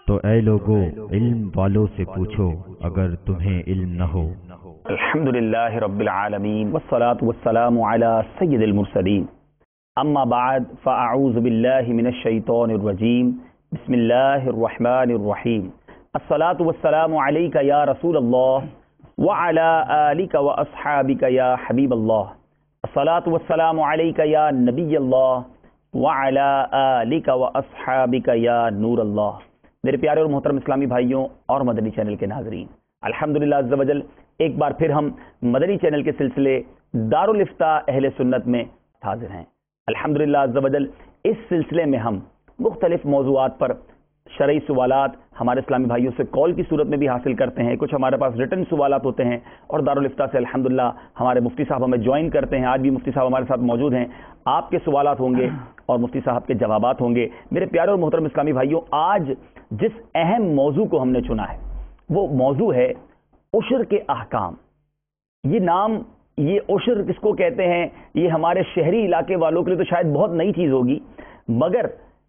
تو اے لوگو علم والوں سے پوچھو اگر تمہیں علم نہ ہو۔ الحمدللہ رب العالمین والصلاة والسلام علی سید المرسلین، اما بعد فاعوذ باللہ من الشیطان الرجیم، بسم اللہ الرحمن الرحیم، الصلاة والسلام علیک یا رسول اللہ وعلی آلک واصحابک یا حبیب اللہ، الصلاة والسلام علیک یا نبی اللہ وعلی آلک واصحابک یا نور اللہ۔ میرے پیارے اور محترم اسلامی بھائیوں اور مدنی چینل کے ناظرین، الحمدللہ عز و جل ایک بار پھر ہم مدنی چینل کے سلسلے دارالافتاء اہل سنت میں حاضر ہیں۔ الحمدللہ عز و جل اس سلسلے میں ہم مختلف موضوعات پر شرعی سوالات ہمارے اسلامی بھائیوں سے کال کی صورت میں بھی حاصل کرتے ہیں، کچھ ہمارے پاس ریٹن سوالات ہوتے ہیں، اور دارالافتاء سے الحمدللہ ہمارے مفتی صاحب ہمیں جوائن کرتے ہیں۔ آج بھی مفتی صاحب ہمارے ساتھ موجود ہیں، آپ کے سوالات ہوں گے اور مفتی صاحب کے جوابات ہوں گے۔ میرے پیارے اور محترم اسلامی بھائیوں، آج جس اہم موضوع کو ہم نے چنا ہے وہ موضوع ہے عشر کے احکام۔ یہ نام، یہ عشر کس کو کہتے ہیں، یہ ہمارے شہری علاقے والوں کے لیے تو شاید بہت نئی چیز ہوگی، مگر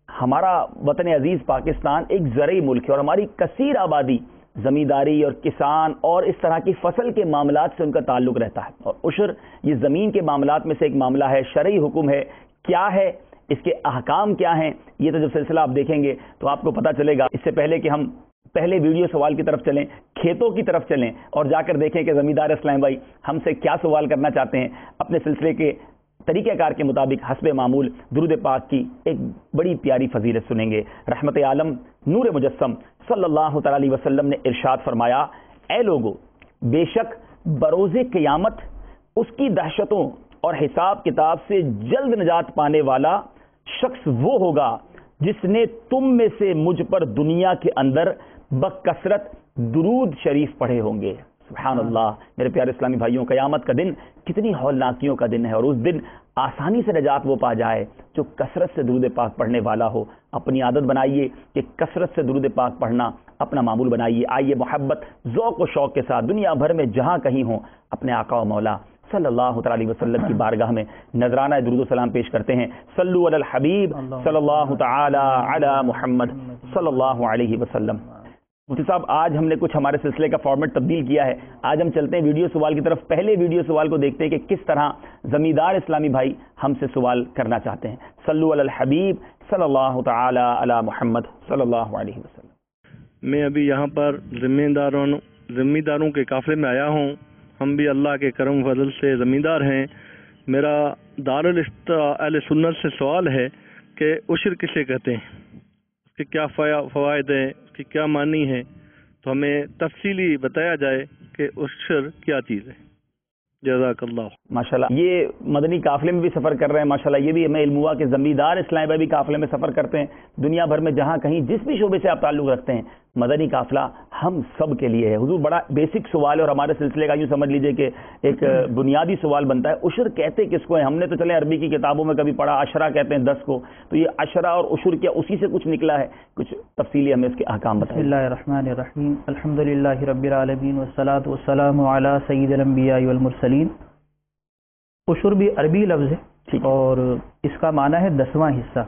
ہمارا وطن عزیز پاکستان ایک زرعی ملک ہے اور ہماری کثیر آبادی زمینداری اور کسان اور اس طرح کی فصل کے معاملات سے ان کا تعلق رہتا ہے، اور عشر یہ زمین کے معاملات میں سے ایک معاملہ ہے، شرعی حکم ہے، کیا ہے، اس کے احکام کیا ہیں، یہ تو جب سلسلہ آپ دیکھیں گے تو آپ کو پتہ چلے گا۔ اس سے پہلے کہ ہم پہلے ویڈیو سوال کی طرف چلیں، کھیتوں کی طرف چلیں اور جا کر دیکھیں کہ زمیندار اسلام بھائی ہم سے کیا سوال کرنا چاہتے ہیں، اپنے سلسلے کے طریقہ کار کے مطابق حسب معمول درود پاک کی ایک بڑی پیاری فضیلت سنیں گے۔ رحمت عالم نور مجسم صلی اللہ تعالی علیہ وسلم نے ارشاد فرمایا، اے لوگو، بے شک بروز قیامت اس کی دہشتوں اور حساب کتاب سے جلد نجات پانے والا شخص وہ ہوگا جس نے تم میں سے مجھ پر دنیا کے اندر بکثرت درود شریف پڑھے ہوں گے۔ سبحان اللہ۔ میرے پیارے اسلامی بھائیوں، قیامت کا دن کتنی ہولناکیوں کا دن ہے، اور اس دن آسانی سے نجات وہ پا جائے جو کثرت سے درود پاک پڑھنے والا ہو۔ اپنی عادت بنائیے کہ کثرت سے درود پاک پڑھنا اپنا معمول بنائیے۔ آئیے محبت، ذوق و شوق کے ساتھ دنیا بھر میں جہاں کہیں ہوں اپنے آقا و مولا صلی اللہ تعالی علیہ وسلم کی بارگاہ میں نذرانہ درود و سلام پیش کرتے ہیں۔ صلو علی الحبیب صلی اللہ تعالی علی محمد صلی اللہ علیہ وسلم۔ مفتی صاحب، آج ہم نے کچھ ہمارے سلسلے کا فارمیٹ تبدیل کیا ہے۔ آج ہم چلتے ہیں ویڈیو سوال کی طرف۔ پہلے ویڈیو سوال کو دیکھتے ہیں کہ کس طرح زمیندار اسلامی بھائی ہم سے سوال کرنا چاہتے ہیں۔ صلو علی الحبیب صلی اللہ تعالی علی محمد صلی اللہ علیہ وسلم۔ میں ابھی یہاں پر زمینداروں کے قافلے میں آیا ہوں۔ ہم بھی اللہ کے کرم و فضل سے زمیندار ہیں۔ میرا دارالافتاء اہل سنت سے سوال ہے کہ عشر کسے کہتے ہیں، اس کے کیا فوائد ہیں، اس کی کیا معنی ہے، تو ہمیں تفصیلی بتایا جائے کہ عشر کیا چیز ہے۔ جزاک اللہ۔ ماشاءاللہ، یہ مدنی قافلے میں بھی سفر کر رہے ہیں، ماشاءاللہ یہ بھی ہمیں علم ہوا کہ زمیندار اسلام بھائی بھی قافلے میں سفر کرتے ہیں۔ دنیا بھر میں جہاں کہیں جس بھی شعبے سے آپ تعلق رکھتے ہیں، مدنی قافلہ ہم سب کے لیے ہے۔ حضور، بڑا بیسک سوال ہے اور ہمارے سلسلے کا یوں سمجھ لیجئے کہ ایک بنیادی سوال بنتا ہے، عشر کہتے کس کو ہیں؟ ہم نے تو چلے عربی کی کتابوں میں کبھی پڑھا، عشرہ کہتے ہیں 10 کو، تو یہ عشرہ اور عشر کیا اسی سے کچھ نکلا ہے؟ کچھ تفصیلی ہمیں اس کے احکام بتائیں۔ بسم اللہ الرحمن الرحیم، الحمدللہ رب العالمین والصلاة والسلام علی سید الانبیاء والمرسلین۔ عشر بھی عربی لفظ ہے اور اس کا معنی ہے 10واں حصہ۔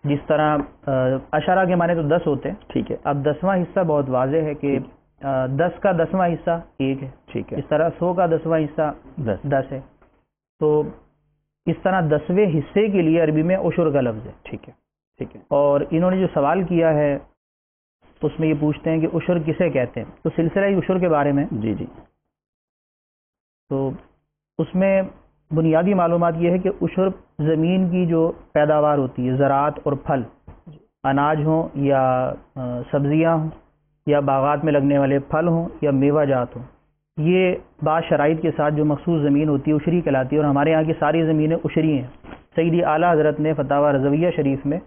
جس طرح عشرہ کے معنی تو 10 ہوتے ہیں، ٹھیک ہے، اب 10واں حصہ بہت واضح ہے کہ 10 کا 10واں حصہ 1 ہے، ٹھیک ہے، اس طرح 100 کا 10واں حصہ 10 ہے، تو اس طرح 10ویں حصے کے لیے عربی میں عشر کا لفظ ہے، ٹھیک ہے، ٹھیک ہے۔ اور انہوں نے جو سوال کیا ہے اس میں یہ پوچھتے ہیں کہ عشر کسے کہتے ہیں، تو سلسلہ عشر کے بارے میں جی جی، تو اس میں بنیادی معلومات یہ ہے کہ عشر زمین کی جو پیداوار ہوتی ہے، زراعت اور پھل، اناج ہوں یا سبزیاں ہوں یا باغات میں لگنے والے پھل ہوں یا میوہ جات ہوں، یہ بعض شرائط کے ساتھ جو مخصوص زمین ہوتی ہے عشری کہلاتی ہے، اور ہمارے یہاں کی ساری زمینیں عشری ہیں۔ سیدی اعلیٰ حضرت نے فتاوی رضویہ شریف میں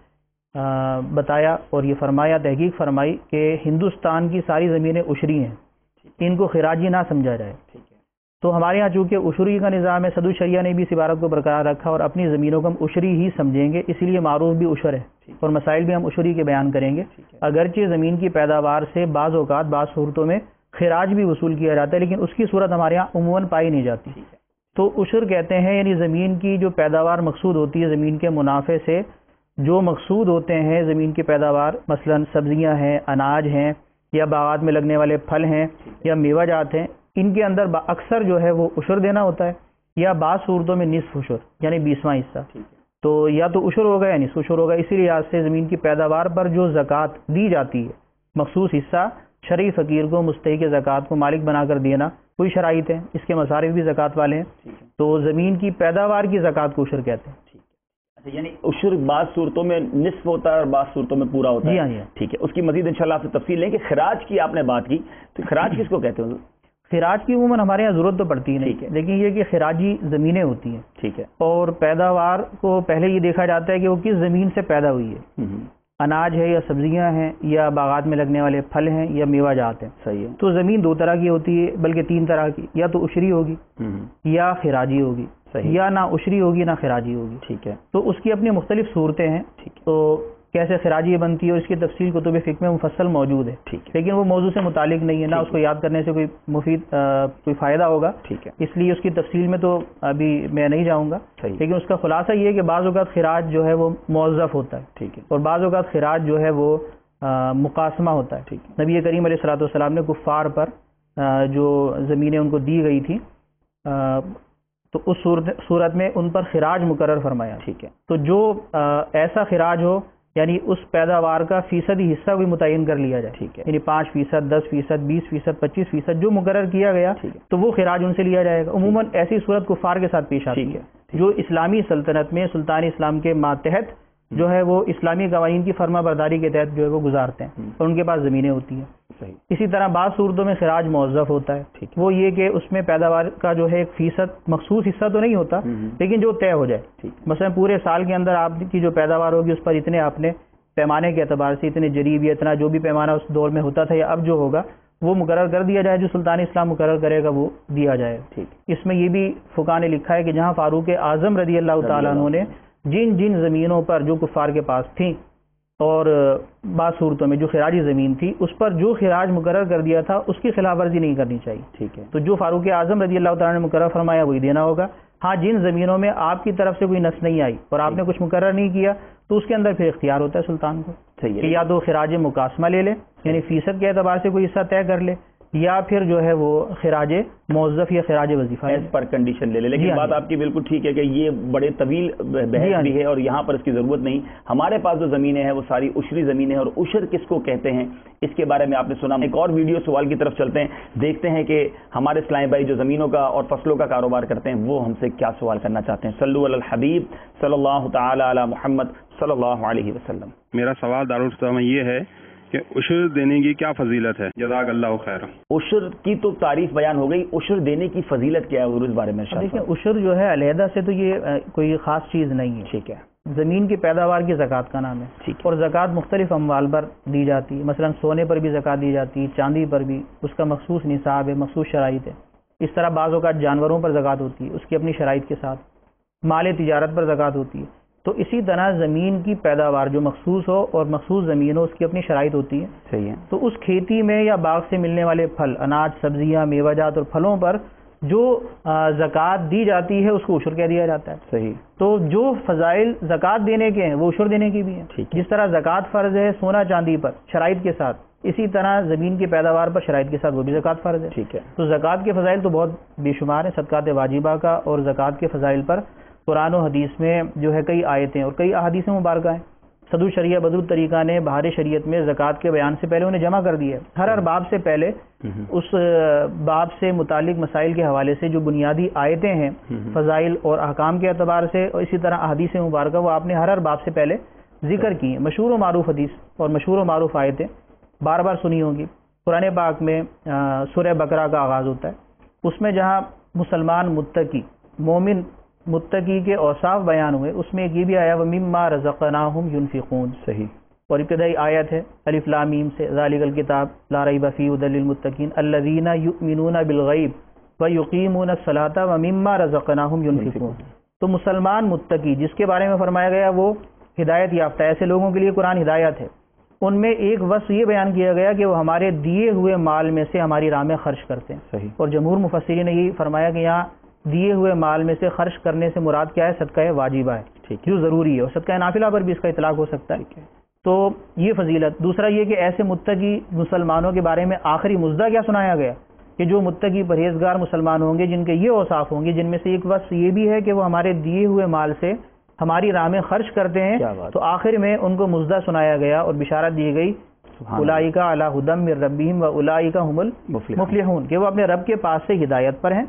بتایا اور یہ فرمایا، تحقیق فرمائی کہ ہندوستان کی ساری زمینیں عشری ہیں، ان کو خراجی نہ سمجھا جائے۔ تو ہمارے یہاں چونکہ عشری کا نظام ہے، صدر الشریعہ نے بھی اس عبارت کو برقرار رکھا اور اپنی زمینوں کو ہم عشری ہی سمجھیں گے، اس لیے معروف بھی عشر ہے اور مسائل بھی ہم عشری کے بیان کریں گے۔ اگرچہ زمین کی پیداوار سے بعض اوقات بعض صورتوں میں خراج بھی وصول کیا جاتا ہے، لیکن اس کی صورت ہمارے یہاں عموماً پائی نہیں جاتی۔ تو عشر کہتے ہیں یعنی زمین کی جو پیداوار مقصود ہوتی ہے، زمین کے منافع سے جو مقصود ہوتے ہیں زمین کی پیداوار، مثلا سبزیاں ہیں، اناج ہیں، یا باغات میں لگنے والے پھل ہیں یا میوہ جات ہیں، ان کے اندر اکثر جو ہے وہ عشر دینا ہوتا ہے، یا بعض صورتوں میں نصف عشر یعنی 20واں حصہ. تو یا تو عشر ہوگا یا نصف عشر ہوگا. اسی لحاظ سے زمین کی پیداوار پر جو زکوٰۃ دی جاتی ہے، مخصوص حصہ شرعی فقیر کو مستحق زکوٰۃ کو مالک بنا کر دینا، کوئی شرائط ہیں، اس کے مصارف بھی زکوٰۃ والے ہیں. تو زمین کی پیداوار کی زکوٰۃ کو عشر کہتے ہیں. یعنی عشر بعض صورتوں میں نصف ہوتا ہے اور بعض صورتوں میں پورا ہوتا ہے. جی ہاں جی. ٹھیک ہے، اس کی مزید انشاءاللہ آپ سے تفصیل لیں کہ خراج کی آپ نے بات کی، تو خراج کس کو کہتے ہیں؟ خراج کی عموماً ہمارے یہاں ضرورت تو پڑتی ہے نہیں، لیکن یہ کہ خراجی زمینیں ہوتی ہیں. ٹھیک ہے. اور پیداوار کو پہلے یہ دیکھا جاتا ہے کہ وہ کس زمین سے پیدا ہوئی ہے، اناج ہے یا سبزیاں ہیں یا باغات میں لگنے والے پھل ہیں یا میوہ جات ہیں. صحیح ہے. تو زمین دو طرح کی ہوتی ہے، بلکہ تین طرح کی، یا تو عشری ہوگی یا خراجی ہوگی، یا نہ عشری ہوگی نہ خراجی ہوگی. ٹھیک ہے. تو اس کی اپنی مختلف صورتیں ہیں. تو کیسے خراجی بنتی ہے اور اس کی تفصیل کتب فقہ میں مفصل موجود ہے. لیکن وہ موضوع سے متعلق نہیں ہے، نہ اس کو یاد کرنے سے کوئی مفید کوئی فائدہ ہوگا. ٹھیک ہے. اس لیے اس کی تفصیل میں تو ابھی میں نہیں جاؤں گا. لیکن اس کا خلاصہ یہ ہے کہ بعض اوقات خراج جو ہے وہ موظف ہوتا ہے. ٹھیک ہے. اور بعض اوقات خراج جو ہے وہ مقاسمہ ہوتا ہے. ٹھیک ہے. نبی کریم علیہ الصلوۃ والسلام نے کفار پر جو زمینیں ان کو دی گئی تھی تو اس صورت میں ان پر خراج مقرر فرمایا. ٹھیک ہے. تو جو ایسا خراج ہو یعنی اس پیداوار کا فیصدی حصہ بھی متعین کر لیا جائے. ٹھیک ہے. یعنی 5%، 10%، 20%، 25% جو مقرر کیا گیا تو وہ خراج ان سے لیا جائے گا. عموماً ایسی صورت کفار کے ساتھ پیش آتی ہے جو اسلامی سلطنت میں سلطان اسلام کے ماتحت جو ہے وہ اسلامی قوانین کی فرما برداری کے تحت جو ہے وہ گزارتے ہیں اور ان کے پاس زمینیں ہوتی ہیں. اسی طرح بعض صورتوں میں خراج موظف ہوتا ہے. وہ یہ کہ اس میں پیداوار کا جو ہے ایک فیصد مخصوص حصہ تو نہیں ہوتا، لیکن جو طے ہو جائے. مثلا پورے سال کے اندر آپ کی جو پیداوار ہوگی اس پر اتنے آپ نے پیمانے کے اعتبار سے اتنے جریب یا اتنا جو بھی پیمانہ اس دور میں ہوتا تھا یا اب جو ہوگا وہ مقرر کر دیا جائے، جو سلطان اسلام مقرر کرے گا وہ دیا جائے. اس میں یہ بھی فقہاء نے لکھا ہے کہ جہاں فاروق اعظم رضی اللہ تعالیٰ عنہ نے جن زمینوں پر جو کفار کے پاس تھیں اور بعض صورتوں میں جو خراجی زمین تھی اس پر جو خراج مقرر کر دیا تھا اس کی خلاف ورزی نہیں کرنی چاہیے. ٹھیک ہے. تو جو فاروق اعظم رضی اللہ تعالیٰ نے مقرر فرمایا وہی دینا ہوگا. ہاں جن زمینوں میں آپ کی طرف سے کوئی نص نہیں آئی اور آپ نے کچھ مقرر نہیں کیا تو اس کے اندر پھر اختیار ہوتا ہے سلطان کو کہ یا تو خراج مقاسمہ لے لے یعنی فیصد کے اعتبار سے کوئی حصہ طے کر لے، یا پھر جو ہے وہ خراج موظف یا خراج وظیفہ ایز پر کنڈیشن لے لے. لیکن بات آپ کی بالکل ٹھیک ہے کہ یہ بڑے طویل بحث بھی ہے اور یہاں پر اس کی ضرورت نہیں. ہمارے پاس جو زمینیں ہیں وہ ساری عشری زمینیں ہیں اور عشر کس کو کہتے ہیں اس کے بارے میں آپ نے سنا. ایک اور ویڈیو سوال کی طرف چلتے ہیں، دیکھتے ہیں کہ ہمارے اسلامی بھائی جو زمینوں کا اور فصلوں کا کاروبار کرتے ہیں وہ ہم سے کیا سوال کرنا چاہتے ہیں. صلو علی الحبیب صلی اللہ تعالی علی محمد صلی اللہ علیہ وسلم. میرا سوال دارالفتہ میں یہ ہے کہ عشر دینے کی کیا فضیلت ہے؟ جزاک اللہ خیر. عشر کی تو تعریف بیان ہو گئی، عشر دینے کی فضیلت کیا ہے اور اس بارے میں دیکھیں عشر جو ہے علیحدہ سے تو یہ کوئی خاص چیز نہیں ہے. ٹھیک ہے. زمین کی پیداوار کی زکوٰۃ کا نام ہے اور زکوٰۃ مختلف اموال پر دی جاتی ہے. مثلا سونے پر بھی زکوٰۃ دی جاتی ہے، چاندی پر بھی، اس کا مخصوص نصاب ہے، مخصوص شرائط ہے. اس طرح بعض اوقات جانوروں پر زکوٰۃ ہوتی ہے اس کی اپنی شرائط کے ساتھ. مال تجارت پر زکوٰۃ ہوتی ہے. تو اسی طرح زمین کی پیداوار جو مخصوص ہو اور مخصوص زمین ہو اس کی اپنی شرائط ہوتی ہے. صحیح ہے. تو اس کھیتی میں یا باغ سے ملنے والے پھل، اناج، سبزیاں، میوہ جات اور پھلوں پر جو زکوٰۃ دی جاتی ہے اس کو عشر کہہ دیا جاتا ہے. صحیح. تو جو فضائل زکوٰۃ دینے کے ہیں وہ عشر دینے کی بھی ہیں. جس طرح زکوٰۃ فرض ہے سونا چاندی پر شرائط کے ساتھ، اسی طرح زمین کی پیداوار پر شرائط کے ساتھ وہ بھی زکوٰۃ فرض ہے. ٹھیک ہے. تو زکوٰۃ کے فضائل تو بہت بے شمار ہیں. صدقات واجبہ کا اور زکوٰۃ کے فضائل پر قرآن و حدیث میں جو ہے کئی آیتیں اور کئی احادیث مبارکہ ہیں. صدر الشریعہ بدر الطریقہ نے بہار شریعت میں زکوٰۃ کے بیان سے پہلے انہیں جمع کر دیا ہے. ہر باب سے پہلے اس باب سے متعلق مسائل کے حوالے سے جو بنیادی آیتیں ہیں فضائل اور احکام کے اعتبار سے اور اسی طرح احادیث مبارکہ وہ آپ نے ہر باب سے پہلے ذکر کی ہیں. مشہور و معروف حدیث اور مشہور و معروف آیتیں بار بار سنی ہوں گی. قرآن پاک میں سورہ بقرہ کا آغاز ہوتا ہے. اس میں جہاں مسلمان متقی مومن متقی کے اوصاف بیان ہوئے اس میں ایک یہ بھی آیا وَمِمَّا رَزَقْنَاهُمْ يُنْفِقُونَ. صحیح. اور ابتدائی آیت ہے الف لام میم سے ذالک الکتاب لا ریب فیہ ھدی للمتقین الذین یؤمنون بالغیب ویقیمون الصلاۃ ومما رزقناہم ينفقون. تو مسلمان متقی جس کے بارے میں فرمایا گیا وہ ہدایت یافتہ ایسے لوگوں کے لیے قرآن ہدایت ہے. ان میں ایک وصف یہ بیان کیا گیا کہ وہ ہمارے دیے ہوئے مال میں سے ہماری راہ میں خرچ کرتے ہیں. صحیح. اور جمہور مفسرین نے یہ فرمایا کہ یہاں دیے ہوئے مال میں سے خرچ کرنے سے مراد کیا ہے؟ صدقہ واجبہ ہے جو ضروری ہے، اور صدقہ نافلہ پر بھی اس کا اطلاق ہو سکتا ہے۔ تو یہ فضیلت۔ دوسرا یہ کہ ایسے متقی مسلمانوں کے بارے میں آخری مژدہ کیا سنایا گیا کہ جو متقی پرہیزگار مسلمان ہوں گے جن کے یہ اوصاف ہوں گے، جن میں سے ایک وصف یہ بھی ہے کہ وہ ہمارے دیے ہوئے مال سے ہماری راہ میں خرچ کرتے ہیں، تو آخر میں ان کو مژدہ سنایا گیا اور بشارت دی گئی اولئک علی ھدی من ربہم واولئک ھم المفلحون، کہ وہ اپنے رب کے پاس سے ہدایت پر ہیں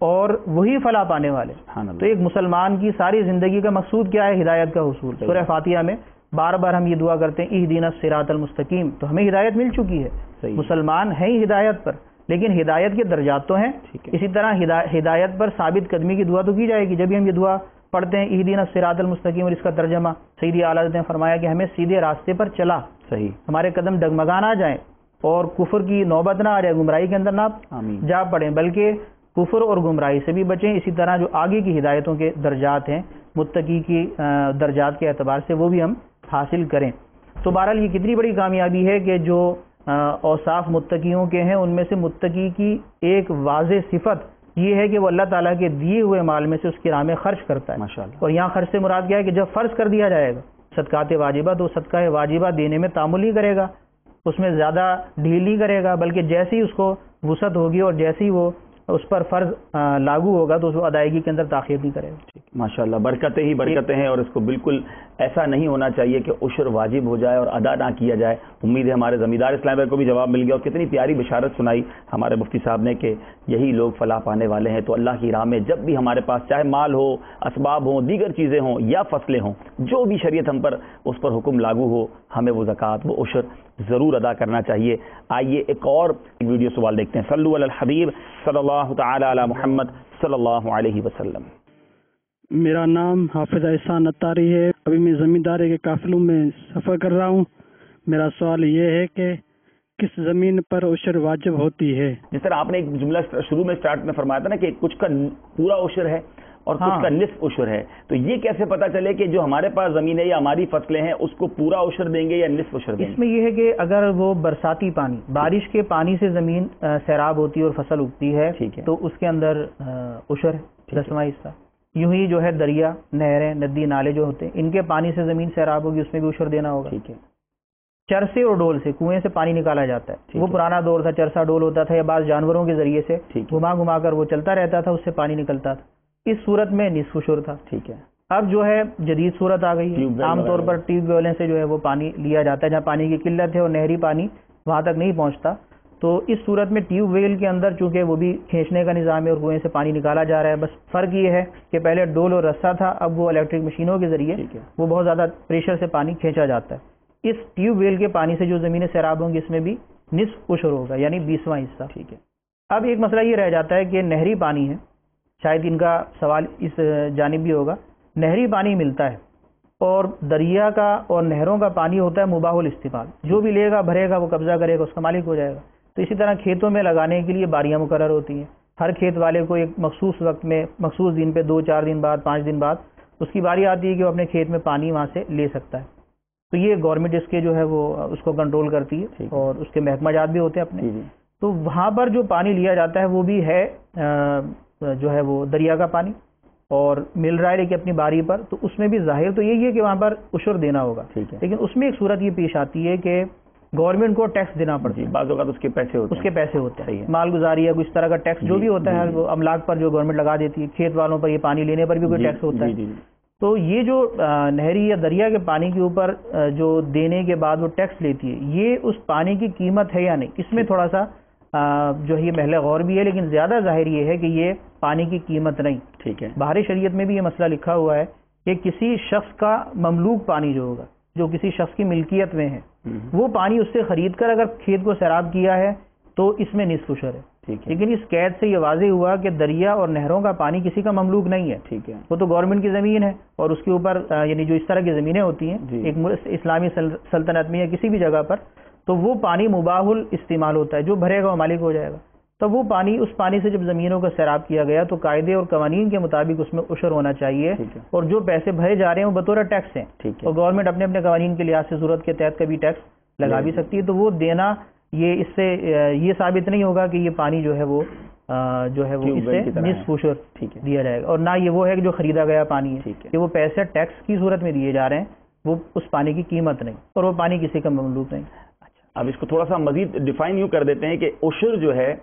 اور وہی فلاح پانے والے۔ تو ایک مسلمان کی ساری زندگی کا مقصود کیا ہے؟ ہدایت کا حصول۔ سورہ فاتحہ میں بار بار ہم یہ دعا کرتے ہیں اہدنا الصراط المستقیم، تو ہمیں ہدایت مل چکی ہے، مسلمان ہیں ہی ہدایت پر، لیکن ہدایت کے درجات تو ہیں۔ اسی طرح ہدایت پر ثابت قدمی کی دعا تو کی جائے گی۔ جب بھی ہم یہ دعا پڑھتے ہیں اہدنا الصراط المستقیم، اور اس کا ترجمہ سیدی اعلیٰ حضرت نے فرمایا کہ ہمیں سیدھے راستے پر چلا، ہمارے قدم ڈگمگا نہ جائیں اور کفر کی نوبت نہ آ جائے، گمراہی کے اندر نہ جا پڑیں، بلکہ کفر اور گمراہی سے بھی بچیں۔ اسی طرح جو آگے کی ہدایتوں کے درجات ہیں متقی کی درجات کے اعتبار سے، وہ بھی ہم حاصل کریں۔ تو بہرحال یہ کتنی بڑی کامیابی ہے کہ جو اوصاف متقیوں کے ہیں ان میں سے متقی کی ایک واضح صفت یہ ہے کہ وہ اللہ تعالیٰ کے دیے ہوئے مال میں سے اس کی راہ میں خرچ کرتا ہے۔ ماشاءاللہ۔ اور یہاں خرچ سے مراد کیا ہے کہ جب فرض کر دیا جائے گا صدقات واجبہ، تو صدقہ واجبہ دینے میں تعامل نہیں کرے گا، اس میں زیادہ ڈھیل نہیں کرے گا، بلکہ جیسے ہی اس کو وسعت ہوگی اور جیسے ہی وہ اس پر فرض لاگو ہوگا تو اس کو ادائیگی کے اندر تاخیر نہیں کرے گا۔ ماشاءاللہ، برکتیں ہی برکتیں ہیں، اور اس کو بالکل ایسا نہیں ہونا چاہیے کہ عشر واجب ہو جائے اور ادا نہ کیا جائے۔ امید ہے ہمارے زمیندار اسلام بھائی کو بھی جواب مل گیا، اور کتنی پیاری بشارت سنائی ہمارے مفتی صاحب نے کہ یہی لوگ فلاح پانے والے ہیں۔ تو اللہ کی راہ میں جب بھی ہمارے پاس چاہے مال ہو، اسباب ہوں، دیگر چیزیں ہوں یا فصلیں ہوں، جو بھی شریعت ہم پر اس پر حکم لاگو ہو، ہمیں وہ زکوٰۃ، وہ عشر ضرور ادا کرنا چاہیے۔ آئیے ایک اور ویڈیو سوال دیکھتے ہیں۔ صلو علی الحبیب صلی اللہ تعالی علی محمد صلی اللہ علیہ وسلم۔ میرا نام حافظ احسان اتاری ہے، ابھی میں زمینداری کے قافلوں میں سفر کر رہا ہوں۔ میرا سوال یہ ہے کہ کس زمین پر عشر واجب ہوتی ہے؟ جس طرح آپ نے ایک جملہ شروع میں سٹارٹ میں فرمایا تھا نا کہ کچھ کا پورا عشر ہے اور کچھ کا نصف عشر ہے، تو یہ کیسے پتہ چلے کہ جو ہمارے پاس زمین ہے یا ہماری فصلیں ہیں اس کو پورا عشر دیں گے یا نصف عشر دیں گے؟ اس میں یہ ہے کہ اگر وہ برساتی پانی، بارش کے پانی سے زمین سیراب ہوتی ہے اور فصل اگتی ہے تو اس کے اندر عشر ہے 10واں حصہ۔ یوں ہی جو ہے دریا، نہریں، ندی، نالے جو ہوتے ہیں ان کے پانی سے زمین سیراب ہوگی، اس میں بھی عشر دینا ہوگا۔ ٹھیک ہے۔ چرسے اور ڈول سے کنویں سے پانی نکالا جاتا ہے، وہ پرانا دور تھا، چرسا ڈول ہوتا تھا یا بعض جانوروں کے ذریعے سے گھما گھما کر وہ چلتا رہتا تھا، اس سے پانی نکلتا تھا، اس صورت میں نصف عشر تھا۔ ٹھیک ہے۔ اب جو ہے جدید صورت آ گئی ہے، عام طور پر ٹیوب ویلوں سے جو ہے وہ پانی لیا جاتا ہے، جہاں پانی کی قلت ہے اور نہری پانی وہاں تک نہیں پہنچتا، تو اس صورت میں ٹیوب ویل کے اندر چونکہ وہ بھی کھینچنے کا نظام ہے اور کنویں سے پانی نکالا جا رہا ہے، بس فرق یہ ہے کہ پہلے ڈول اور رسا تھا، اب وہ الیکٹرک مشینوں کے ذریعے وہ بہت زیادہ پریشر سے پانی کھینچا جاتا ہے۔ اس ٹیوب ویل کے پانی سے جو زمینیں سیراب ہوں گی اس میں بھی نصف عشر ہوگا، یعنی 20واں حصہ۔ ٹھیک ہے۔ اب ایک مسئلہ یہ رہ جاتا ہے کہ نہری پانی ہے، شاید ان کا سوال اس جانب بھی ہوگا، نہری پانی ملتا ہے اور دریا کا اور نہروں کا پانی ہوتا ہے مباح الاستعمال، جو بھی لے گا بھرے گا وہ قبضہ کرے گا، اس کا مالک ہو جائے گا۔ تو اسی طرح کھیتوں میں لگانے کے لیے باریاں مقرر ہوتی ہیں، ہر کھیت والے کو ایک مخصوص وقت میں، مخصوص دن پہ 2-4 دن بعد، 5 دن بعد اس کی باری آتی ہے کہ وہ اپنے کھیت میں پانی وہاں سے لے سکتا ہے۔ تو یہ گورنمنٹ اس کے جو ہے وہ اس کو کنٹرول کرتی ہے اور اس کے محکمہ جات بھی ہوتے ہیں اپنے۔ تو وہاں پر جو پانی لیا جاتا ہے وہ بھی ہے جو ہے وہ دریا کا پانی اور مل رہا ہے لیکن اپنی باری پر، تو اس میں بھی ظاہر تو یہی ہے کہ وہاں پر عشر دینا ہوگا، لیکن اس میں ایک صورت یہ پیش آتی ہے کہ گورنمنٹ کو ٹیکس دینا پڑتا ہے، بعض اوقات اس کے پیسے ہوتے ہیں، مال گزاری یا کچھ طرح کا ٹیکس جو بھی ہوتا ہے وہ املاک پر جو گورنمنٹ لگا دیتی ہے، کھیت والوں پر یہ پانی لینے پر بھی کوئی ٹیکس ہوتا ہے۔ تو یہ جو نہری یا دریا کے پانی کے اوپر جو دینے کے بعد وہ ٹیکس لیتی ہے، یہ اس پانی کی قیمت ہے یا نہیں، اس میں تھوڑا سا جو یہ محل غور بھی ہے، لیکن زیادہ ظاہر یہ ہے کہ یہ پانی کی قیمت نہیں۔ ٹھیک ہے۔ باہر شریعت میں بھی یہ مسئلہ لکھا ہوا ہے کہ کسی شخص کا مملوک پانی جو ہوگا، جو کسی شخص کی ملکیت میں ہے، وہ پانی اس سے خرید کر اگر کھیت کو سیراب کیا ہے تو اس میں نصف عشر ہے۔ لیکن اس قید سے یہ واضح ہوا کہ دریا اور نہروں کا پانی کسی کا مملوک نہیں ہے، ٹھیک ہے، وہ تو گورنمنٹ کی زمین ہے اور اس کے اوپر یعنی جو اس طرح کی زمینیں ہوتی ہیں ایک اسلامی سلطنت میں یا کسی بھی جگہ پر، تو وہ پانی مباح الاستعمال ہوتا ہے، جو بھرے گا وہ مالک ہو جائے گا۔ تو وہ پانی، اس پانی سے جب زمینوں کا سیراب کیا گیا تو قاعدے اور قوانین کے مطابق اس میں عشر ہونا چاہیے، اور جو پیسے بھرے جا رہے ہیں وہ بطور ٹیکس ہیں، اور گورنمنٹ اپنے اپنے قوانین کے لحاظ سے ضرورت کے تحت کبھی ٹیکس لگا بھی سکتی ہے، تو وہ دینا یہ اس سے یہ ثابت نہیں ہوگا کہ یہ پانی جو ہے وہ جو ہے وہ اس سے نصف عشر دیا جائے گا، اور نہ یہ وہ ہے کہ جو خریدا گیا پانی ہے کہ وہ پیسے ٹیکس کی صورت میں دیے جا رہے ہیں، وہ اس پانی کی قیمت نہیں اور وہ پانی کسی کا مملوک نہیں۔ اب اس کو تھوڑا سا مزید ڈیفائن یوں کر دیتے ہیں کہ عشر جو ہے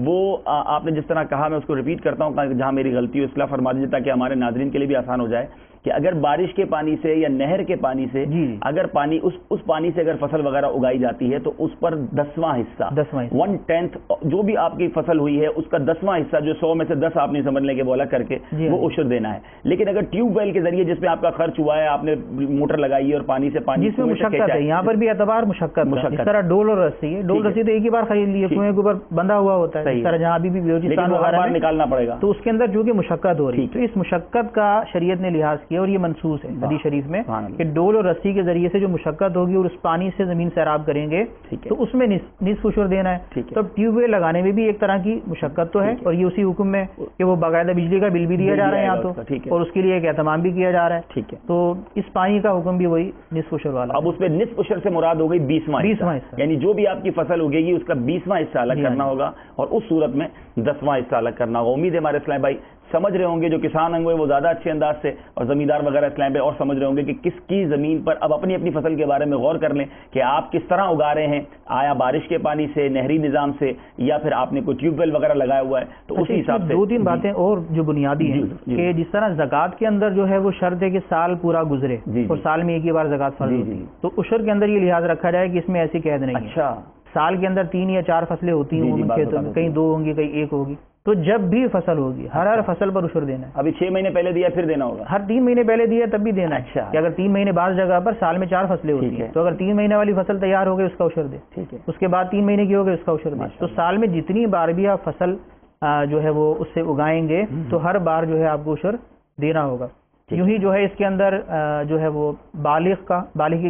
وہ آپ نے جس طرح کہا، میں اس کو ریپیٹ کرتا ہوں جہاں میری غلطی ہو اصلاح فرما دیجیے تاکہ ہمارے ناظرین کے لیے بھی آسان ہو جائے، کہ اگر بارش کے پانی سے یا نہر کے پانی سے اگر پانی اس پانی سے اگر فصل وغیرہ اگائی جاتی ہے تو اس پر 10واں حصہ 1/10 جو بھی آپ کی فصل ہوئی ہے اس کا 10واں حصہ جو 100 میں سے 10 آپ نے سمجھ لیں کہ بولا کر کے وہ عشر دینا ہے۔ لیکن اگر ٹیوب ویل کے ذریعے جس میں آپ کا خرچ ہوا ہے، آپ نے موٹر لگائی ہے اور پانی سے پانی جس میں مشقت ہے، یہاں پر بھی اعتبار مشقت اس طرح ڈول اور رسی ہے، ڈول رسی تو ایک ہی بار خرید لی ہے، کنویں کے اوپر بندھا ہوا ہوتا ہے، اس طرح جہاں بھی بلوچستان وغیرہ نکالنا پڑے گا تو اس کے اندر چونکہ مشقت ہو رہی ہے، تو اس مشقت کا شریعت نے لحاظ کیا اور یہ منصوص ہے حدیث شریف میں کہ ڈول اور رسی کے ذریعے سے جو مشقت ہوگی اور اس پانی سے زمین سیراب کریں گے تو اس میں نصف عشر دینا ہے۔ تو ٹیوب ویل لگانے میں بھی ایک طرح کی مشقت تو ہے، اور یہ اسی حکم میں کہ وہ باقاعدہ بجلی کا بل بھی دیا جا رہا ہے یہاں تو، اور اس کے لیے ایک اہتمام بھی کیا جا رہا ہے، تو اس پانی کا حکم بھی وہی نصف عشر والا۔ اب اس میں نصف عشر سے مراد ہو گئی 20واں حصہ، یعنی جو بھی آپ کی فصل اگے گی اس کا 20واں حصہ الگ کرنا ہوگا، اور اس صورت میں 10واں حصہ الگ کرنا ہوگا۔ امید ہے ہمارے اسلام بھائی سمجھ رہے ہوں گے، جو کسان ہوں گے وہ زیادہ اچھے انداز سے، اور زمیندار وغیرہ اسلام پہ اور سمجھ رہے ہوں گے کہ کس کی زمین پر اب اپنی اپنی فصل کے بارے میں غور کر لیں کہ آپ کس طرح اگا رہے ہیں، آیا بارش کے پانی سے، نہری نظام سے، یا پھر آپ نے کوئی ٹیوب ویل وغیرہ لگایا ہوا ہے، تو اسی حساب سے 2-3 باتیں اور جو بنیادی ہیں کہ جس طرح زکوٰۃ کے اندر جو ہے وہ شرط ہے کہ سال پورا گزرے اور سال میں ایک ہی بار زکوٰۃ فرض ہوتی ہے، تو عشر کے اندر یہ لحاظ رکھا جائے کہ اس میں ایسی قید نہیں ہے۔ سال کے اندر 3 یا 4 فصلیں ہوتی ہیں کھیتوں میں، کہیں 2 ہوں گی کہیں 1 ہوگی، تو جب بھی فصل ہوگی ہر فصل پر عشر دینا ہے۔ ابھی 6 مہینے پہلے دیا پھر دینا ہوگا، ہر 3 مہینے پہلے دیا تب بھی دینا ہے، کہ اگر 3 مہینے بعض جگہ پر سال میں 4 فصلیں ہوتی ہیں تو اگر 3 مہینے والی فصل تیار ہو گئی اس کا عشر دے، اس کے بعد 3 مہینے کی ہو گئی اس کا عشر دے، تو سال میں جتنی بار بھی آپ فصل جو ہے وہ اس سے اگائیں گے تو ہر بار جو ہے آپ کو عشر دینا ہوگا۔ یوں ہی جو ہے اس کے اندر جو ہے وہ بالغ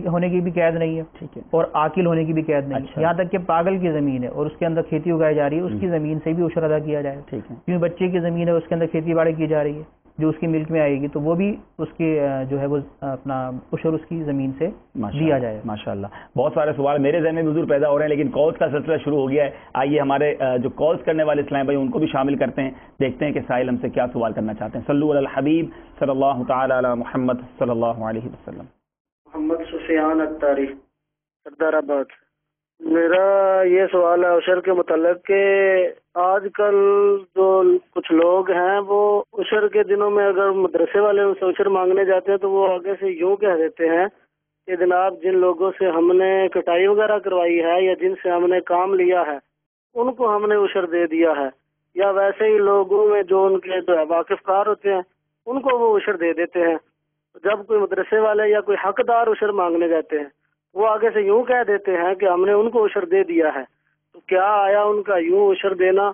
ہونے کی بھی قید نہیں ہے اور عاقل ہونے کی بھی قید نہیں ہے، یہاں تک کہ پاگل کی زمین ہے اور اس کے اندر کھیتی اگائی جا رہی ہے، اس کی زمین سے بھی عشر ادا کیا جائے، کیوں بچے کی زمین ہے اس کے اندر کھیتی باڑی کی جا رہی ہے جو اس کی ملک میں آئے گی تو وہ بھی اس کی جو ہے وہ اپنا عشر اس کی زمین سے دیا جائے۔ ماشاءاللہ بہت سارے سوال میرے ذہن میں حضور پیدا ہو رہے ہیں، لیکن کالز کا سلسلہ شروع ہو گیا ہے، آئیے ہمارے جو کالز کرنے والے اسلام بھائی ان کو بھی شامل کرتے ہیں، دیکھتے ہیں کہ سائل ہم سے کیا سوال کرنا چاہتے ہیں۔ صلو علی الحبیب صلی اللہ تعالی علی محمد صلی اللہ علیہ وسلم۔ محمد سفیان اتاری، سردار آباد۔ میرا یہ سوال ہے عشر کے متعلق کہ آج کل جو کچھ لوگ ہیں وہ عشر کے دنوں میں اگر مدرسے والے ان سے عشر مانگنے جاتے ہیں تو وہ آگے سے یوں کہہ دیتے ہیں کہ جناب جن لوگوں سے ہم نے کٹائی وغیرہ کروائی ہے یا جن سے ہم نے کام لیا ہے ان کو ہم نے عشر دے دیا ہے، یا ویسے ہی لوگوں میں جو ان کے جو ہے واقف کار ہوتے ہیں ان کو وہ عشر دے دیتے ہیں۔ جب کوئی مدرسے والے یا کوئی حقدار عشر مانگنے جاتے ہیں وہ آگے سے یوں کہہ دیتے ہیں کہ ہم نے ان کو عشر دے دیا ہے، تو کیا آیا ان کا یوں عشر دینا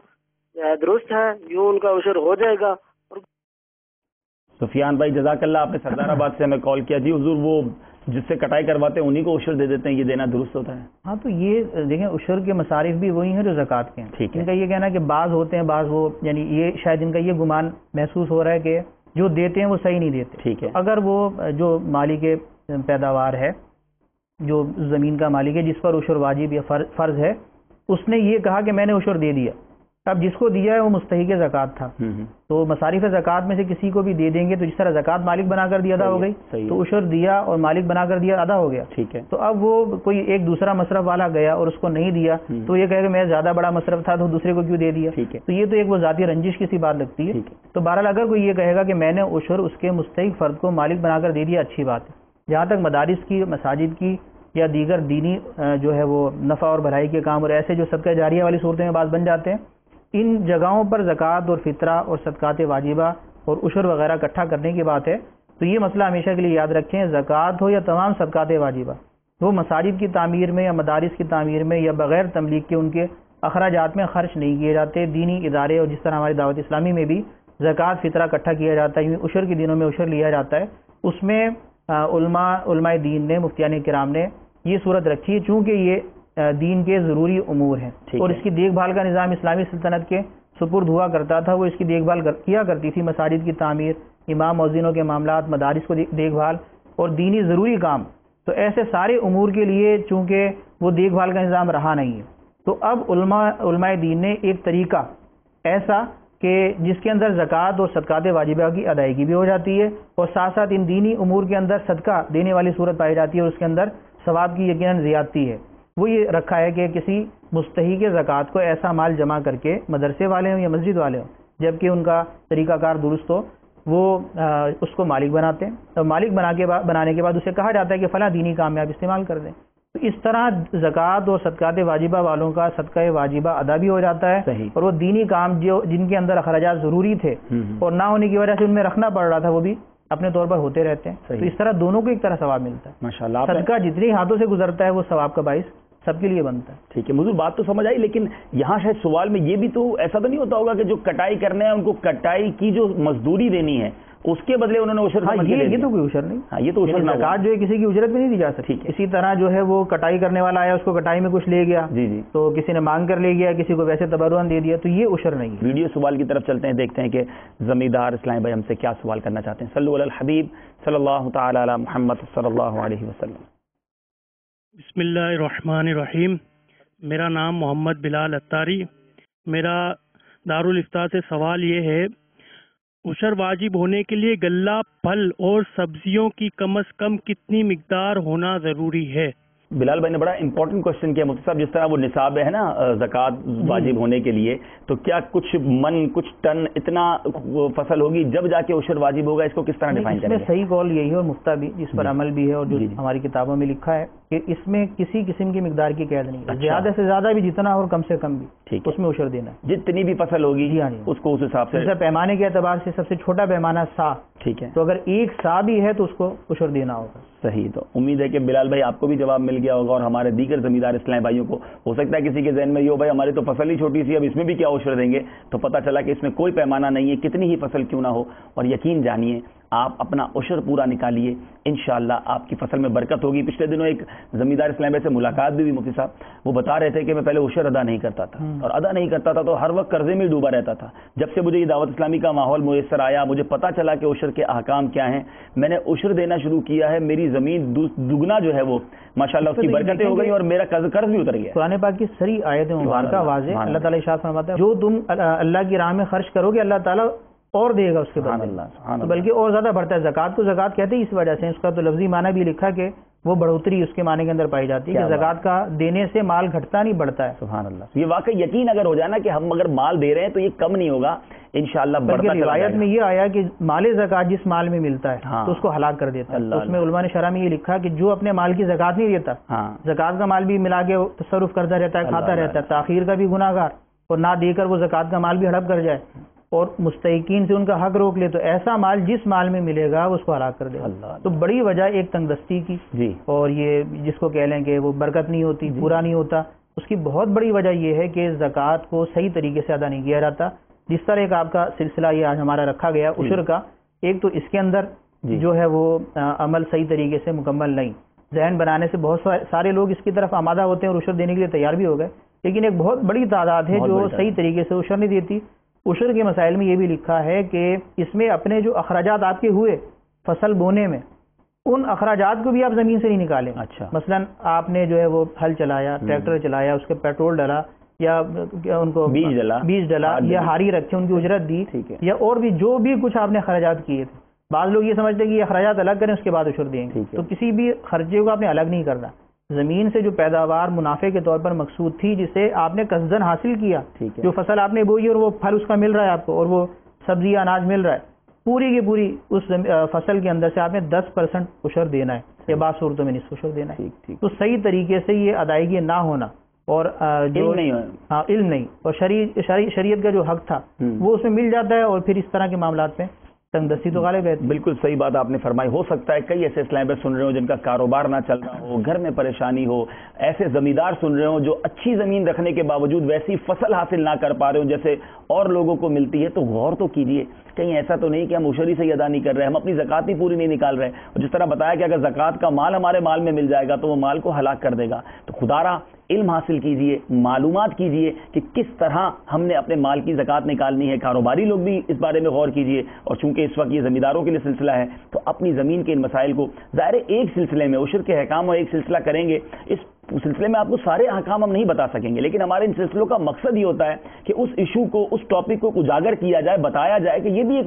درست ہے؟ یوں ان کا عشر ہو جائے گا؟ سفیان بھائی جزاک اللہ، آپ نے سردار آباد سے ہمیں کال کیا۔ جی حضور، وہ جس سے کٹائی کرواتے ہیں انہی کو عشر دے دیتے ہیں، یہ دینا درست ہوتا ہے؟ ہاں تو یہ دیکھیں عشر کے مصارف بھی وہی ہیں جو زکوٰۃ کے ہیں، ان کا یہ کہنا ہے کہ بعض ہوتے ہیں بعض وہ، یعنی یہ شاید ان کا یہ گمان محسوس ہو رہا ہے کہ جو دیتے ہیں وہ صحیح نہیں دیتے۔ ٹھیک ہے، اگر وہ جو مالک پیداوار ہے، جو زمین کا مالک ہے جس پر عشر واجب یا فرض ہے، اس نے یہ کہا کہ میں نے عشر دے دیا، اب جس کو دیا ہے وہ مستحق زکوٰۃ تھا، تو مصارف زکوٰۃ میں سے کسی کو بھی دے دیں گے تو جس طرح زکوٰۃ مالک بنا کر دی ادا ہو گئی تو عشر دیا اور مالک بنا کر دیا ادا ہو گیا۔ ٹھیک ہے، تو اب وہ کوئی ایک دوسرا مصرف والا گیا اور اس کو نہیں دیا تو یہ کہے کہ میں زیادہ بڑا مصرف تھا تو دوسرے کو کیوں دے دیا، تو یہ تو ایک وہ ذاتی رنجش کی سی بات لگتی ہے۔ تو بہرحال اگر کوئی یہ کہے گا کہ میں نے عشر اس کے مستحق فرد کو مالک بنا کر دے دیا، اچھی بات ہے۔ جہاں تک مدارس کی، مساجد کی یا دیگر دینی جو ہے وہ نفع اور بھلائی کے کام اور ایسے جو صدقہ جاریہ والی صورتیں میں بعض بن جاتے ہیں، ان جگہوں پر زکوٰۃ اور فطرہ اور صدقات واجبہ اور عشر وغیرہ اکٹھا کرنے کی بات ہے تو یہ مسئلہ ہمیشہ کے لیے یاد رکھیں، زکوٰۃ ہو یا تمام صدقات واجبہ، وہ مساجد کی تعمیر میں یا مدارس کی تعمیر میں یا بغیر تملیغ کے ان کے اخراجات میں خرچ نہیں کیے جاتے۔ دینی ادارے اور جس طرح ہماری دعوت اسلامی میں بھی زکوٰۃ فطرہ اکٹھا کیا جاتا ہے، عشر کے دنوں میں عشر لیا جاتا ہے، اس میں علماء دین نے، مفتیان کرام نے یہ صورت رکھی ہے چونکہ یہ دین کے ضروری امور ہیں اور اس کی دیکھ بھال کا نظام اسلامی سلطنت کے سپرد ہوا کرتا تھا، وہ اس کی دیکھ بھال کیا کرتی تھی، مساجد کی تعمیر، امام مؤذنوں کے معاملات، مدارس کو دیکھ بھال اور دینی ضروری کام، تو ایسے سارے امور کے لیے چونکہ وہ دیکھ بھال کا نظام رہا نہیں ہے تو اب علماء دین نے ایک طریقہ ایسا کہ جس کے اندر زکوٰۃ اور صدقات واجبہ کی ادائیگی بھی ہو جاتی ہے اور ساتھ ساتھ ان دینی امور کے اندر صدقہ دینے والی صورت پائی جاتی ہے اور اس کے اندر ثواب کی یقیناً زیادتی ہے. وہ یہ رکھا ہے کہ کسی مستحق زکوٰۃ کو ایسا مال جمع کر کے مدرسے والے ہوں یا مسجد والے ہوں جبکہ ان کا طریقہ کار درست ہو وہ اس کو مالک بناتے ہیں اور مالک بنانے کے بعد اسے کہا جاتا ہے کہ فلاں دینی کام میں آپ استعمال کر دیں. تو اس طرح زکوٰۃ اور صدقات واجبہ والوں کا صدقہ واجبہ ادا بھی ہو جاتا ہے صحیح. اور وہ دینی کام جو جن کے اندر اخراجات ضروری تھے اور نہ ہونے کی وجہ سے ان میں رکھنا پڑ رہا تھا وہ بھی اپنے طور پر ہوتے رہتے ہیں. تو اس طرح دونوں کو ایک طرح ثواب ملتا ہے. ماشاءاللہ صدقہ جتنی ہاتھوں سے گزرتا ہے وہ ثواب کا باعث سب کے لیے بنتا ہے. ٹھیک ہے موضوع بات تو سمجھ آئی، لیکن یہاں شاید سوال میں یہ بھی تو ایسا تو نہیں ہوتا ہوگا کہ جو کٹائی کرنے ہیں ان کو کٹائی کی جو مزدوری دینی ہے اس کے بدلے انہوں نے عشر یہ تو کوئی عشر نہیں. یہ تو زکوٰۃ جو ہے کسی کی اجرت میں نہیں دی جا سکتی. اسی طرح جو ہے وہ کٹائی کرنے والا آیا اس کو کٹائی میں کچھ لے گیا جی جی تو کسی نے مانگ کر لے گیا کسی کو ویسے تبرعاً دے دیا تو یہ عشر نہیں ہے. ویڈیو سوال کی طرف چلتے ہیں، دیکھتے ہیں کہ زمیندار اسلام بھائی ہم سے کیا سوال کرنا چاہتے ہیں. صلو علی الحبیب صلی اللہ تعالی علی محمد صلی اللہ علیہ وسلم. بسم اللہ الرحمن الرحیم. میرا نام محمد بلال اتاری. میرا دارالفتاح سے سوال یہ ہے، عشر واجب ہونے کے لیے غلہ، پھل اور سبزیوں کی کم از کم کتنی مقدار ہونا ضروری ہے؟ بلال بھائی نے بڑا امپورٹنٹ کوشچن کیا مفتی صاحب. جس طرح وہ نصاب ہے نا زکوٰۃ واجب ہونے کے لیے، تو کیا کچھ من کچھ ٹن اتنا فصل ہوگی جب جا کے عشر واجب ہوگا؟ اس کو کس طرح ڈیفائن کریں گے؟ صحیح قول یہی ہے اور مفتہ بھی جس پر عمل بھی ہے اور جو ہماری کتابوں میں لکھا ہے کہ اس میں کسی قسم کی مقدار کی قید نہیں ہے. زیادہ سے زیادہ بھی جتنا اور کم سے کم بھی اس میں عشر دینا ہے. جتنی بھی فصل ہوگی اس کو اس حساب سے پیمانے کے اعتبار سے سب سے چھوٹا پیمانہ سا. ٹھیک ہے، تو اگر ایک سا بھی ہے تو اس کو عشر دینا ہوگا. صحیح. تو امید ہے کہ بلال بھائی آپ کو بھی جواب مل گیا ہوگا اور ہمارے دیگر زمیندار اسلام بھائیوں کو. ہو سکتا ہے کسی کے ذہن میں یہ ہو بھائی ہماری تو فصل ہی چھوٹی سی، اب اس میں بھی کیا عشر دیں گے؟ تو پتہ چلا کہ اس میں کوئی پیمانہ نہیں ہے، کتنی ہی فصل کیوں نہ ہو. اور یقین جانیے آپ اپنا عشر پورا نکالیے، انشاءاللہ آپ کی فصل میں برکت ہوگی. پچھلے دنوں ایک زمیندار اسلام بھائی سے ملاقات بھی ہوئی مفتی صاحب. وہ بتا رہے تھے کہ میں پہلے عشر ادا نہیں کرتا تھا اور ادا نہیں کرتا تھا تو ہر وقت قرضے میں ڈوبا رہتا تھا. جب سے مجھے یہ دعوت اسلامی کا ماحول میسر آیا، مجھے پتہ چلا کہ عشر کے احکام کیا ہیں، میں نے عشر دینا شروع کیا ہے. میری زمین دگنا جو ہے وہ ماشاءاللہ اس کی برکتیں ہو گئی اور میرا قرض بھی اتر گیا. قرآن پاک کی سری آیت مبارکہ واضح اللہ تعالیٰ ارشاد فرماتا ہے جو تم اللہ کی راہ میں خرچ کرو گے اللہ تعالیٰ اور دے گا اس کے بعد، بلکہ اور زیادہ بڑھتا ہے. زکوٰۃ کو زکوٰۃ کہتے ہیں اس وجہ سے، اس کا تو لفظی معنی بھی لکھا کہ وہ بڑھوتری اس کے معنی کے اندر پائی جاتی ہے کہ زکوٰۃ کا دینے سے مال گھٹتا نہیں بڑھتا ہے. سبحان اللہ. یہ واقعی یقین اگر ہو جائے نا کہ ہم اگر مال دے رہے ہیں تو یہ کم نہیں ہوگا انشاءاللہ بڑھتا چلا جائے گا. روایت میں یہ آیا کہ مال زکوٰۃ جس مال میں ملتا ہے تو اس کو ہلاک کر دیتا ہے. اس میں علماء نے شرح میں یہ لکھا کہ جو اپنے مال کی زکوٰۃ نہیں دیتا، زکوٰۃ کا مال بھی ملا کے تصرف کرتا رہتا ہے، کھاتا رہتا ہے، تاخیر کا بھی گناہ گار، اور نہ دے کر وہ زکوٰۃ کا مال بھی ہڑپ کر جائے اور مستحقین سے ان کا حق روک لے، تو ایسا مال جس مال میں ملے گا اس کو ہلاک کر دے گا. تو بڑی وجہ ایک تنگ دستی کی اور یہ جس کو کہہ لیں کہ وہ برکت نہیں ہوتی، پورا نہیں ہوتا، اس کی بہت بڑی وجہ یہ ہے کہ زکوٰۃ کو صحیح طریقے سے ادا نہیں کیا جاتا. جس طرح ایک آپ کا سلسلہ یہ آج ہمارا رکھا گیا عشر کا، ایک تو اس کے اندر جو ہے وہ عمل صحیح طریقے سے مکمل نہیں. ذہن بنانے سے بہت سارے لوگ اس کی طرف آمادہ ہوتے ہیں اور عشر دینے کے لیے تیار بھی ہو گئے، لیکن ایک بہت بڑی تعداد ہے جو صحیح طریقے سے عشر نہیں دیتی. عشر کے مسائل میں یہ بھی لکھا ہے کہ اس میں اپنے جو اخراجات آپ کے ہوئے فصل بونے میں، ان اخراجات کو بھی آپ زمین سے نہیں نکالیں. اچھا، مثلا آپ نے جو ہے وہ ہل چلایا، ٹریکٹر چلایا، اس کے پیٹرول ڈالا یا ان کو بیج ڈالا یا ہاری رکھے، ان کی اجرت دی، یا اور بھی جو بھی کچھ آپ نے اخراجات کیے تھے. بعض لوگ یہ سمجھتے ہیں کہ یہ اخراجات الگ کریں اس کے بعد عشر دیں گے، تو کسی بھی خرچے کو آپ نے الگ نہیں کرنا. زمین سے جو پیداوار منافع کے طور پر مقصود تھی، جسے آپ نے قصدن حاصل کیا، جو فصل آپ نے بوئی اور وہ پھل اس کا مل رہا ہے آپ کو، اور وہ سبزی یا اناج مل رہا ہے، پوری کی پوری اس فصل کے اندر سے آپ نے 10% عشر دینا ہے یا بعض صورتوں میں نصف عشر دینا ہے. تو صحیح طریقے سے یہ ادائیگی نہ ہونا اور جو علم نہیں اور شریعت کا جو حق تھا وہ اس میں مل جاتا ہے، اور پھر اس طرح کے معاملات میں تنگ دستی تو غالب ہے. بالکل صحیح بات آپ نے فرمائی. ہو سکتا ہے کئی ایسے اسلام بھائی سن رہے ہوں جن کا کاروبار نہ چل رہا ہو، گھر میں پریشانی ہو، ایسے زمیندار سن رہے ہوں جو اچھی زمین رکھنے کے باوجود ویسی فصل حاصل نہ کر پا رہے ہوں جیسے اور لوگوں کو ملتی ہے. تو غور تو کیجئے کہیں ایسا تو نہیں کہ ہم عشر ہی صحیح ادا نہیں کر رہے، ہم اپنی زکوٰۃ ہی پوری نہیں نکال رہے. اور جس طرح بتایا کہ اگر زکوٰۃ کا مال ہمارے مال میں مل جائے گا تو وہ مال کو ہلاک کر دے گا. تو خدارا علم حاصل کیجئے، معلومات کیجئے کہ کس طرح ہم نے اپنے مال کی زکوٰۃ نکالنی ہے. کاروباری لوگ بھی اس بارے میں غور کیجئے. اور چونکہ اس وقت یہ زمینداروں کے لیے سلسلہ ہے تو اپنی زمین کے ان مسائل کو ظاہر ایک سلسلے میں عشر کے احکام اور ایک سلسلہ کریں گے، اس اس سلسلے میں آپ کو سارے احکام ہم نہیں بتا سکیں گے، لیکن ہمارے ان سلسلوں کا مقصد یہ ہوتا ہے کہ اس ایشو کو، اس ٹاپک کو اجاگر کیا جائے، بتایا جائے کہ یہ بھی ایک